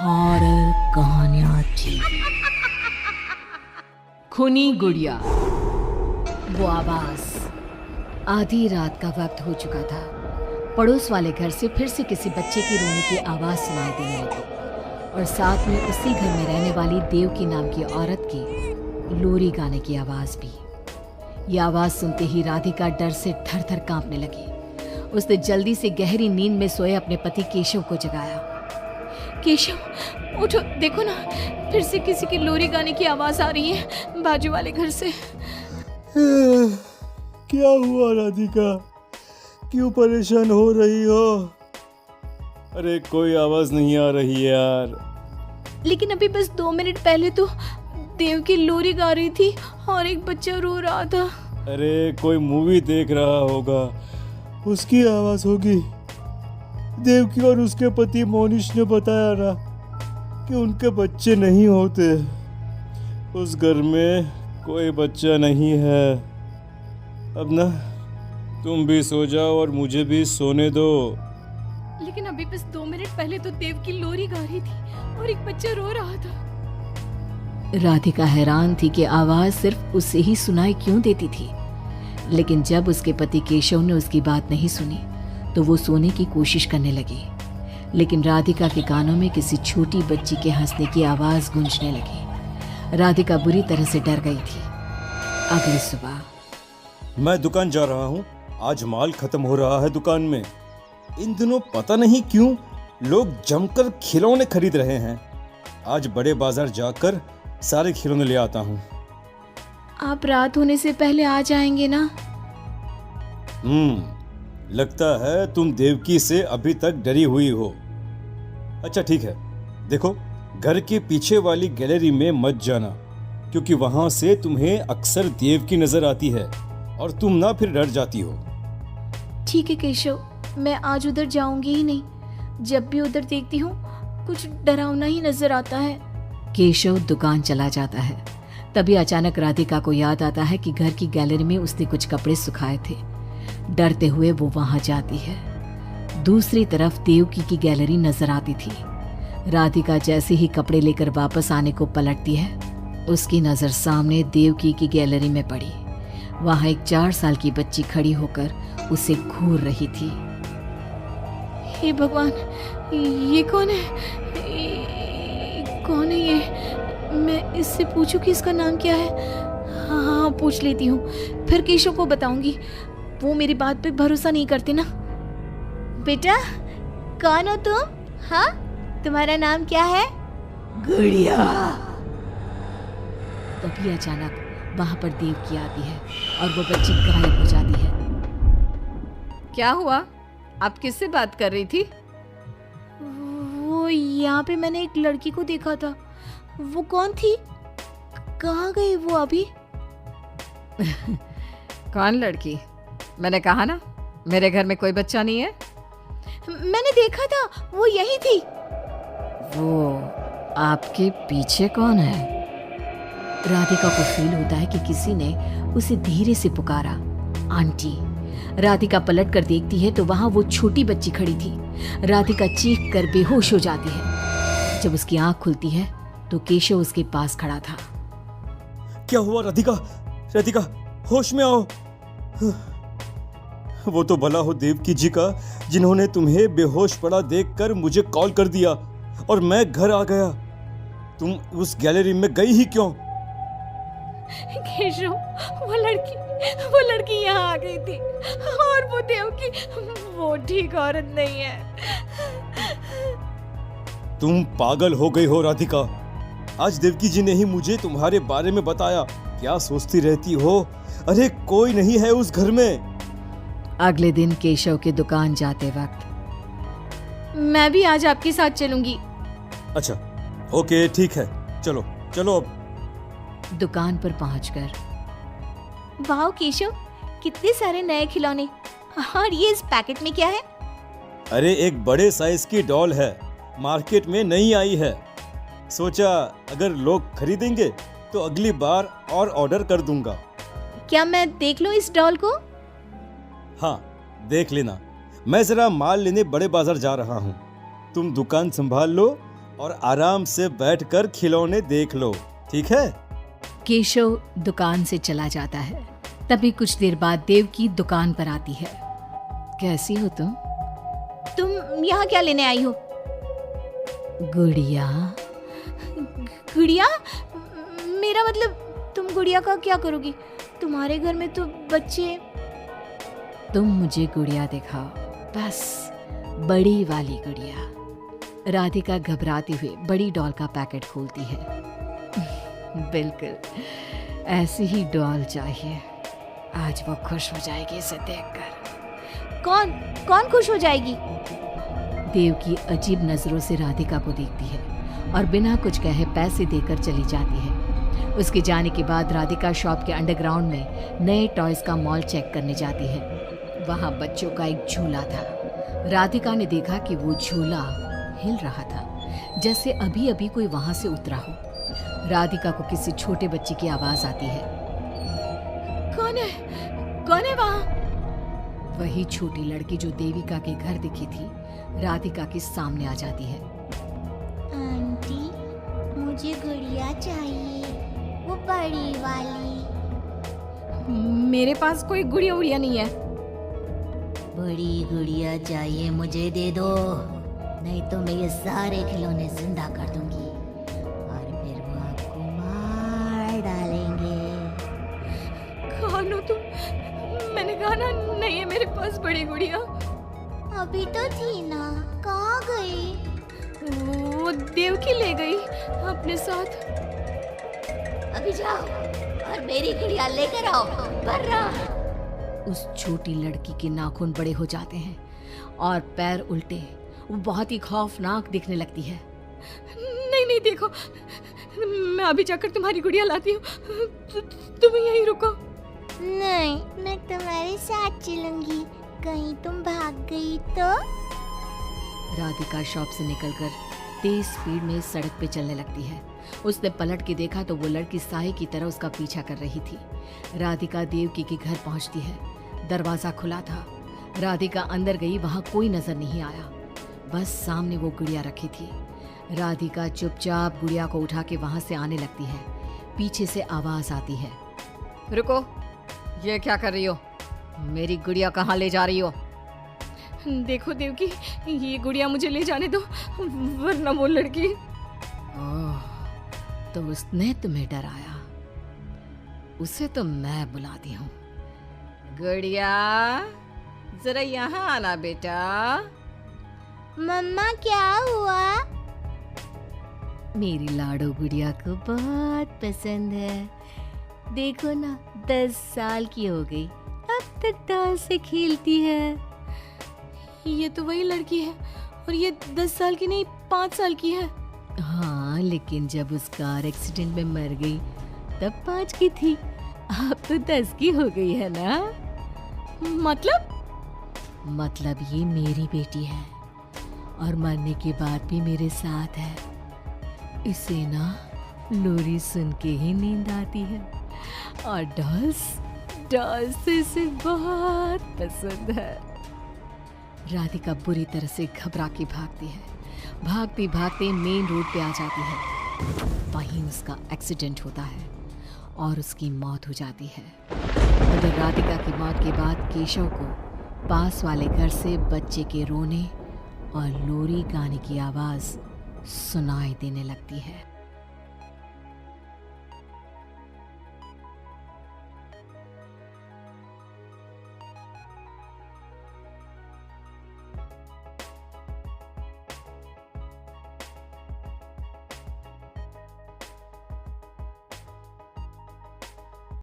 Horror कहानियाँ थी। खूनी गुड़िया। वो आवाज। आधी रात का वक्त हो चुका था। पड़ोस वाले घर से फिर से किसी बच्चे की रोने की आवाज सुनाई देने लगी और साथ में उसी घर में रहने वाली देवकी नाम की औरत की लोरी गाने की आवाज भी। ये आवाज सुनते ही राधिका डर से थर थर कांपने लगी। उसने जल्दी से गहरी नींद में सोए अपने पति केशव को जगाया। केशव उठो, देखो ना, फिर से किसी की लोरी गाने की आवाज आ रही है बाजू वाले घर से। क्या हुआ राधिका, क्यों परेशान हो रही हो? अरे कोई आवाज नहीं आ रही है यार। लेकिन अभी बस 2 मिनट पहले तो देव की लोरी गा रही थी और एक बच्चा रो रहा था। अरे कोई मूवी देख रहा होगा, उसकी आवाज होगी। देवकी और उसके पति मोनिश ने बताया ना कि उनके बच्चे नहीं होते। उस घर में कोई बच्चा नहीं है। अब ना तुम भी सो जाओ और मुझे भी सोने दो। लेकिन अभी बस 2 मिनट पहले तो देव की लोरी गा रही थी और एक बच्चा रो रहा था। राधिका हैरान थी कि आवाज सिर्फ उसे ही सुनाई क्यों देती थी। लेकिन जब उसके पति केशव ने उसकी बात नहीं सुनी तो वो सोने की कोशिश करने लगी। लेकिन राधिका के कानों में किसी छोटी बच्ची के हंसने की आवाज गूंजने लगी। राधिका बुरी तरह से डर गई थी। अगली सुबह मैं दुकान जा रहा हूँ, आज माल खत्म हो रहा है दुकान में। इन दिनों पता नहीं क्यों लोग जमकर खिलौने खरीद रहे हैं। आज बड़े बाजार जाकर सारे खिलौने ले आता हूँ। आप रात होने से पहले आ जाएंगे ना? लगता है तुम देवकी से अभी तक डरी हुई हो। अच्छा ठीक है, देखो घर के पीछे वाली गैलरी में मत जाना, क्योंकि वहां से तुम्हें अक्सर देवकी नजर आती है और तुम ना फिर डर जाती हो। ठीक है केशव, मैं आज उधर जाऊंगी ही नहीं। जब भी उधर देखती हूँ कुछ डरावना ही नजर आता है। केशव दुकान चला जाता है। तभी अचानक राधिका को याद आता है कि घर की गैलरी में उसने कुछ कपड़े सुखाए थे। डरते हुए वो वहां जाती है। दूसरी तरफ देवकी की गैलरी नजर आती थी। राधिका जैसे ही कपड़े लेकर वापस आने को पलटती है, उसकी नजर सामने देवकी की गैलरी में पड़ी। वहां एक 4 साल की बच्ची खड़ी होकर उसे घूर रही थी। हे भगवान, ये कौन है? कौन है ये? मैं इससे पूछूं कि इसका नाम क्या है? हाँ, पूछ लेती हूँ, फिर केशव को बताऊंगी। वो मेरी बात पे भरोसा नहीं करते ना। बेटा, कौन हो तुम? हाँ, तुम्हारा नाम क्या है? गुड़िया। तभी अचानक वहां पर देवकी आती है और वो बच्ची गायब हो जाती है। क्या हुआ? आप किससे बात कर रही थी? वो यहाँ पे मैंने एक लड़की को देखा था। वो कौन थी? कहाँ गई वो अभी? कौन लड़की? मैंने कहा ना, मेरे घर में कोई बच्चा नहीं है। मैंने देखा था, वो यही थी। वो आपके पीछे कौन है? राधिका को फील होता है कि किसी ने उसे धीरे से पुकारा, आंटी। राधिका पलट कर देखती है तो वहां वो छोटी बच्ची खड़ी थी। राधिका चीख कर बेहोश हो जाती है। जब उसकी आंख खुलती है तो केशव उसके पास खड़ा था। क्या हुआ राधिका? राधिका, होश में आओ। वो तो भला हो देवकी जी का, जिन्होंने तुम्हें बेहोश पड़ा देखकर मुझे कॉल कर दिया और मैं घर आ गया। तुम उस गैलरी में गई ही क्यों? केशव, वो लड़की यहाँ आ गई थी और वो देवकी, वो ठीक औरत नहीं है। तुम पागल हो गई हो राधिका। आज देवकी जी ने ही मुझे तुम्हारे बारे में बताया। क्या सोचती रहती हो? अरे कोई नहीं है उस घर में। अगले दिन केशव के दुकान जाते वक्त, मैं भी आज आपके साथ चलूंगी। अच्छा ओके, ठीक है, चलो चलो। अब दुकान पर पहुंचकर, वाह केशव, कितने सारे नए खिलौने। और ये इस पैकेट में क्या है? अरे एक बड़े साइज की डॉल है, मार्केट में नहीं आई है। सोचा अगर लोग खरीदेंगे तो अगली बार और ऑर्डर कर दूंगा। क्या मैं देख लूं इस डॉल को? हाँ देख लेना, मैं जरा माल लेने बड़े बाजार जा रहा हूँ। तुम दुकान संभाल लो और आराम से बैठकर खिलौने देख लो, ठीक है? केशव दुकान से चला जाता है। तभी कुछ देर बाद देवकी दुकान पर आती है। कैसी हो तुम? तुम यहाँ क्या लेने आई हो? गुड़िया। गुड़िया? मेरा मतलब तुम गुड़िया का क्या करोगी? तुम्हारे घर में तो बच्चे। तुम मुझे गुड़िया दिखाओ, बस बड़ी वाली गुड़िया। राधिका घबराते हुए बड़ी डॉल का पैकेट खोलती है। बिल्कुल ऐसी ही डॉल चाहिए। आज वो खुश हो जाएगी इसे देखकर। कौन कौन खुश हो जाएगी? देवकी अजीब नजरों से राधिका को देखती है और बिना कुछ कहे पैसे देकर चली जाती है। उसके जाने के बाद राधिका शॉप के अंडरग्राउंड में नए टॉयज का मॉल चेक करने जाती है। वहां बच्चों का एक झूला था। राधिका ने देखा कि वो झूला हिल रहा था, जैसे अभी अभी कोई वहां से उतरा हो। राधिका को किसी छोटे बच्चे की आवाज आती है। कौन है वहाँ? वही छोटी लड़की जो देविका के घर दिखी थी, राधिका के सामने आ जाती है। आंटी, मुझे गुड़िया चाहिए, वो बड़ी वाली। मेरे पास कोई गुड़िया उड़िया नहीं है। बड़ी गुड़िया चाहिए, मुझे दे दो, नहीं तो मैं ये सारे खिलौने जिंदा कर दूंगी और फिर वो आपको मार डालेंगे। कौन हो तुम? मैंने कहा ना नहीं है मेरे पास बड़ी गुड़िया। अभी तो थी ना, कहाँ गई? वो देवकी ले गई अपने साथ। अभी जाओ और मेरी गुड़िया लेकर आओ, बर्रा। उस छोटी लड़की के नाखून बड़े हो जाते हैं और पैर उल्टे। वो बहुत ही खौफनाक दिखने लगती है। नहीं देखो, मैं अभी जाकर तुम्हारी गुड़िया लाती हूँ। तुम यहीं रुको। नहीं, मैं तुम्हारे साथ चलूंगी, कहीं तुम भाग गई तो। राधिका शॉप से निकलकर तेज स्पीड में सड़क पे चलने लगती है। उसने पलट के देखा तो वो लड़की साए की तरह उसका पीछा कर रही थी। राधिका देवकी के घर पहुंचती है। दरवाजा खुला था। राधिका अंदर गई, वहां कोई नजर नहीं आया, बस सामने वो गुड़िया रखी थी। राधिका चुपचाप गुड़िया को उठा के वहां से आने लगती है। पीछे से आवाज आती है, रुको, ये क्या कर रही हो? मेरी गुड़िया कहाँ ले जा रही हो? देखो देवकी, ये गुड़िया मुझे ले जाने दो, वरना वो लड़की। ओह, तो उसने तुम्हें डराया। उसे तो मैं बुलाती हूँ। गुड़िया, जरा यहाँ आना बेटा। मम्मा क्या हुआ? मेरी लाडो गुड़िया को बहुत पसंद है। देखो ना, 10 साल की हो गई, अब तक डॉल से खेलती है। ये तो वही लड़की है, और ये 10 साल की नहीं 5 साल की है। हाँ, लेकिन जब उस कार एक्सीडेंट में मर गई तब 5 की थी, अब तो 10 की हो गई है ना। मतलब ये मेरी बेटी है और मरने के बाद भी मेरे साथ है। इसे ना लोरी सुन के ही नींद आती है और डॉल्स इसे बहुत पसंद है। राधिका बुरी तरह से घबरा के भागती है। भागते भागते मेन रोड पे आ जाती है। वहीं उसका एक्सीडेंट होता है और उसकी मौत हो जाती है। उधर राधिका की मौत के बाद केशव को पास वाले घर से बच्चे के रोने और लोरी गाने की आवाज़ सुनाई देने लगती है।